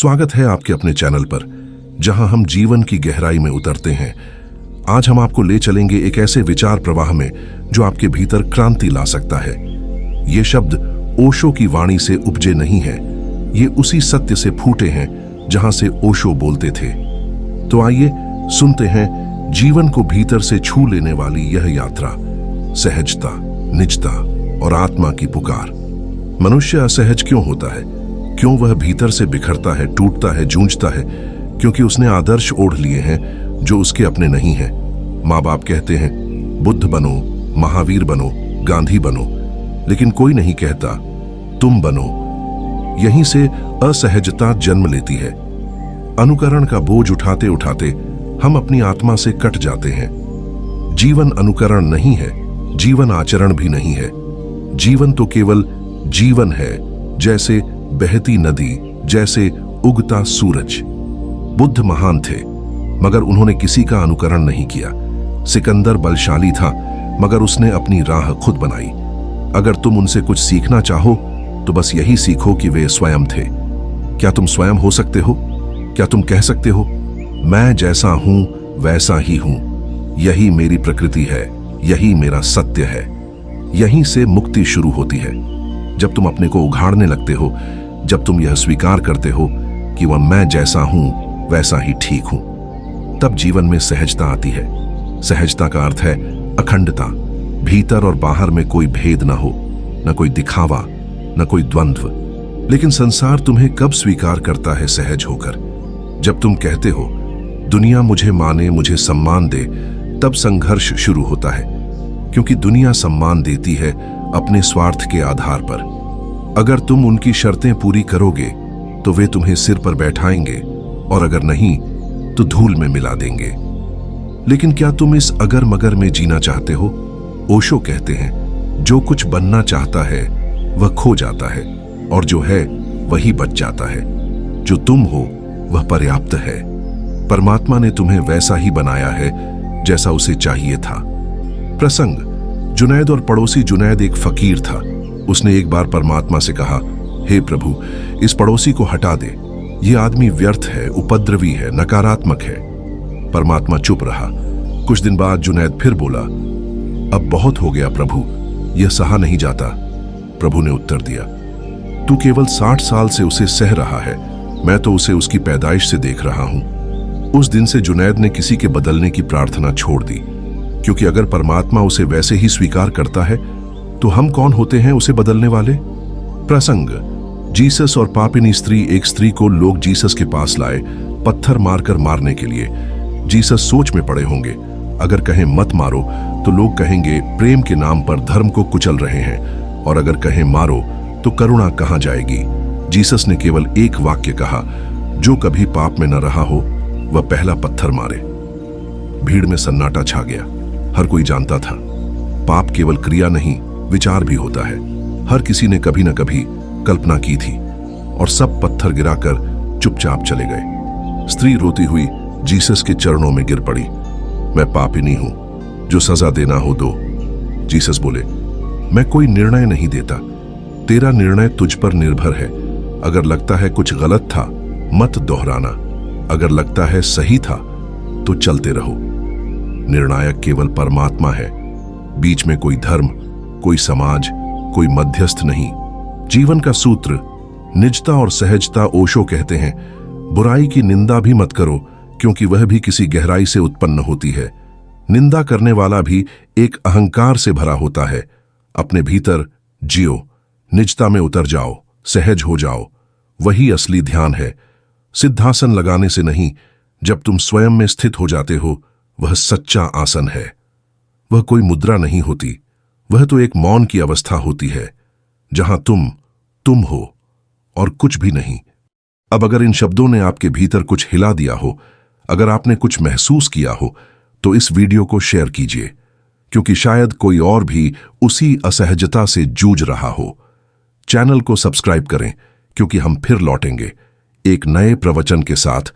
स्वागत है आपके अपने चैनल पर, जहां हम जीवन की गहराई में उतरते हैं। आज हम आपको ले चलेंगे एक ऐसे विचार प्रवाह में जो आपके भीतर क्रांति ला सकता है। ये शब्द ओशो की वाणी से उपजे नहीं है, ये उसी सत्य से फूटे हैं जहां से ओशो बोलते थे। तो आइए सुनते हैं जीवन को भीतर से छू लेने वाली यह यात्रा, सहजता, निजता और आत्मा की पुकार। मनुष्य असहज क्यों होता है? क्यों वह भीतर से बिखरता है, टूटता है, जूझता है? क्योंकि उसने आदर्श ओढ़ लिए हैं जो उसके अपने नहीं हैं। माँ बाप कहते हैं बुद्ध बनो, महावीर बनो, गांधी बनो, लेकिन कोई नहीं कहता तुम बनो। यहीं से असहजता जन्म लेती है। अनुकरण का बोझ उठाते उठाते हम अपनी आत्मा से कट जाते हैं। जीवन अनुकरण नहीं है, जीवन आचरण भी नहीं है। जीवन तो केवल जीवन है, जैसे बहती नदी, जैसे उगता सूरज। बुद्ध महान थे, मगर उन्होंने किसी का अनुकरण नहीं किया। सिकंदर बलशाली था, मगर उसने अपनी राह खुद बनाई। अगर तुम उनसे कुछ सीखना चाहो तो बस यही सीखो कि वे स्वयं थे। क्या तुम स्वयं हो सकते हो? क्या तुम कह सकते हो मैं जैसा हूं वैसा ही हूं, यही मेरी प्रकृति है, यही मेरा सत्य है? यहीं से मुक्ति शुरू होती है। जब तुम अपने को उघाड़ने लगते हो, जब तुम यह स्वीकार करते हो कि वह मैं जैसा हूं वैसा ही ठीक हूं, तब जीवन में सहजता आती है। सहजता का अर्थ है अखंडता। भीतर और बाहर में कोई भेद ना हो, न कोई दिखावा, न कोई द्वंद्व। लेकिन संसार तुम्हें कब स्वीकार करता है सहज होकर? जब तुम कहते हो दुनिया मुझे माने, मुझे सम्मान दे, तब संघर्ष शुरू होता है। क्योंकि दुनिया सम्मान देती है अपने स्वार्थ के आधार पर। अगर तुम उनकी शर्तें पूरी करोगे तो वे तुम्हें सिर पर बैठाएंगे, और अगर नहीं तो धूल में मिला देंगे। लेकिन क्या तुम इस अगर मगर में जीना चाहते हो? ओशो कहते हैं जो कुछ बनना चाहता है वह खो जाता है, और जो है वही बच जाता है। जो तुम हो वह पर्याप्त है। परमात्मा ने तुम्हें वैसा ही बनाया है जैसा उसे चाहिए था। प्रसंग, जुनैद और पड़ोसी जुनैद एक फकीर था। उसने एक बार परमात्मा से कहा, हे प्रभु, इस पड़ोसी को हटा दे, ये आदमी व्यर्थ है, उपद्रवी है, नकारात्मक है। परमात्मा चुप रहा। कुछ दिन बाद जुनैद फिर बोला, अब बहुत हो गया प्रभु, यह सहा नहीं जाता। प्रभु ने उत्तर दिया, तू केवल 60 साल से उसे सह रहा है, मैं तो उसे उसकी पैदाइश से देख रहा हूं। उस दिन से जुनैद ने किसी के बदलने की प्रार्थना छोड़ दी, क्योंकि अगर परमात्मा उसे वैसे ही स्वीकार करता है तो हम कौन होते हैं उसे बदलने वाले? प्रसंग, जीसस और पापिनी स्त्री। एक स्त्री को लोग जीसस के पास लाए, पत्थर मारकर मारने के लिए। जीसस सोच में पड़े होंगे। अगर कहें मत मारो तो लोग कहेंगे प्रेम के नाम पर धर्म को कुचल रहे हैं, और अगर कहें मारो तो करुणा कहां जाएगी? जीसस ने केवल एक वाक्य कहा, जो कभी पाप में न रहा हो वह पहला पत्थर मारे। भीड़ में सन्नाटा छा गया। हर कोई जानता था पाप केवल क्रिया नहीं, विचार भी होता है। हर किसी ने कभी न कभी कल्पना की थी, और सब पत्थर गिराकर चुपचाप चले गए। स्त्री रोती हुई जीसस के चरणों में गिर पड़ी। मैं पापिनी हूं, जो सजा देना हो दो। जीसस बोले, मैं कोई निर्णय नहीं देता, तेरा निर्णय तुझ पर निर्भर है। अगर लगता है कुछ गलत था मत दोहराना, अगर लगता है सही था तो चलते रहो। निर्णायक केवल परमात्मा है। बीच में कोई धर्म, कोई समाज, कोई मध्यस्थ नहीं। जीवन का सूत्र निजता और सहजता। ओशो कहते हैं बुराई की निंदा भी मत करो, क्योंकि वह भी किसी गहराई से उत्पन्न होती है। निंदा करने वाला भी एक अहंकार से भरा होता है। अपने भीतर जियो, निजता में उतर जाओ, सहज हो जाओ। वही असली ध्यान है। सिद्धासन लगाने से नहीं, जब तुम स्वयं में स्थित हो जाते हो वह सच्चा आसन है। वह कोई मुद्रा नहीं होती, वह तो एक मौन की अवस्था होती है, जहां तुम हो और कुछ भी नहीं। अब अगर इन शब्दों ने आपके भीतर कुछ हिला दिया हो, अगर आपने कुछ महसूस किया हो, तो इस वीडियो को शेयर कीजिए, क्योंकि शायद कोई और भी उसी असहजता से जूझ रहा हो। चैनल को सब्सक्राइब करें, क्योंकि हम फिर लौटेंगे एक नए प्रवचन के साथ,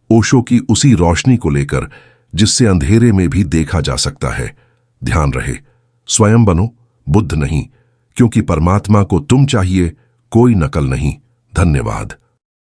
ओशो की उसी रोशनी को लेकर जिससे अंधेरे में भी देखा जा सकता है। ध्यान रहे, स्वयं बनो, बुद्ध नहीं, क्योंकि परमात्मा को तुम चाहिए, कोई नकल नहीं। धन्यवाद।